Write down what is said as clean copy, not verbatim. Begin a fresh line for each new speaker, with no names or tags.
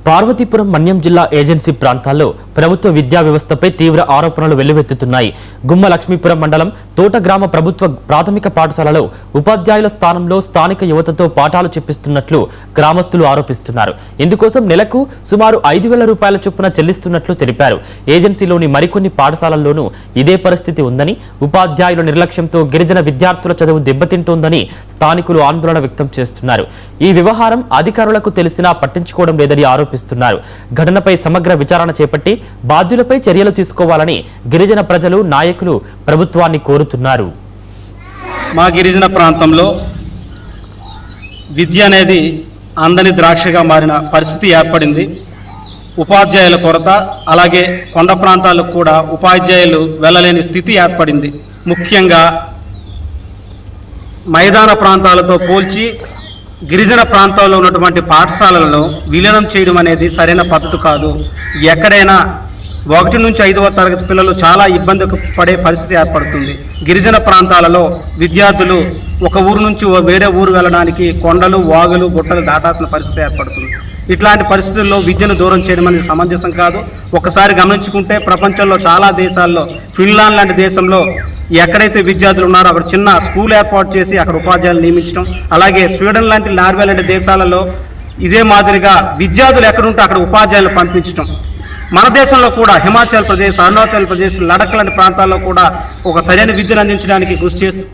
పార్వతీపురం మన్యం జిల్లా ఏజెన్సీ ప్రాంతాల్లో ప్రభుత్వ విద్యా వ్యవస్థపై తీవ్ర ఆరోపణలు వెల్లువెత్తుతున్నాయి. గుమ్మ లక్ష్మీపురం మండలం తోట గ్రామ ప్రభుత్వ ప్రాథమిక పాఠశాలలో ఉపాధ్యాయుల స్థానంలో స్థానిక యువతతో పాఠాలు చెప్పిస్తున్నట్లు గ్రామస్తులు ఆరోపిస్తున్నారు. ఇందుకోసం నెలకు సుమారు 5,000 రూపాయల చొప్పున చెల్లిస్తున్నట్లు తెలిపారు. ఏజెన్సీలోని మరికొన్ని పాఠశాలల్లోనూ ఇదే పరిస్థితి ఉందని, ఉపాధ్యాయుల నిర్లక్ష్యంతో గిరిజన విద్యార్థుల చదువు దెబ్బతింటోందని స్థానికులు ఆందోళన వ్యక్తం చేస్తున్నారు. ఈ వ్యవహారం అధికారులకు తెలిసినా పట్టించుకోవడం లేదని ఆరోపిస్తున్నారు. ఘటనపై సమగ్ర విచారణ చేపట్టి బాధ్యులపై చర్యలు తీసుకోవాలని గిరిజన ప్రజలు, నాయకులు ప్రభుత్వాన్ని కోరుతున్నారు.
మా గిరిజన ప్రాంతంలో విద్య అనేది అందని ద్రాక్షగా మారిన పరిస్థితి ఏర్పడింది. ఉపాధ్యాయుల కొరత, అలాగే కొండ ప్రాంతాలకు కూడా ఉపాధ్యాయులు వెళ్ళలేని స్థితి ఏర్పడింది. ముఖ్యంగా మైదాన ప్రాంతాలతో పోల్చి గిరిజన ప్రాంతాల్లో ఉన్నటువంటి పాఠశాలలను విలీనం చేయడం అనేది సరైన పద్ధతి కాదు. ఎక్కడైనా 1 నుంచి 5వ తరగతి పిల్లలు చాలా ఇబ్బంది పడే పరిస్థితి ఏర్పడుతుంది. గిరిజన ప్రాంతాలలో విద్యార్థులు ఒక ఊరు నుంచి వేరే ఊరు వెళ్ళడానికి కొండలు, వాగులు, గుట్టలు దాటాల్సిన పరిస్థితి ఏర్పడుతుంది. ఇట్లాంటి పరిస్థితుల్లో విద్యను దూరం చేయడం అనేది సమంజసం కాదు. ఒకసారి గమనించుకుంటే ప్రపంచంలో చాలా దేశాల్లో, ఫిన్లాండ్ లాంటి దేశంలో ఎక్కడైతే విద్యార్థులు ఉన్నారో అక్కడ చిన్న స్కూల్ ఏర్పాటు చేసి అక్కడ ఉపాధ్యాయులు నియమించడం, అలాగే స్వీడన్ లాంటి, నార్వే లాంటి దేశాలలో ఇదే మాదిరిగా విద్యార్థులు ఎక్కడుంటే అక్కడ ఉపాధ్యాయులు పంపించడం. మన దేశంలో కూడా హిమాచల్ ప్రదేశ్, అరుణాచల్ ప్రదేశ్, లడఖ్ లాంటి ప్రాంతాల్లో కూడా ఒక సరైన విద్యను అందించడానికి కృషి చేస్తూ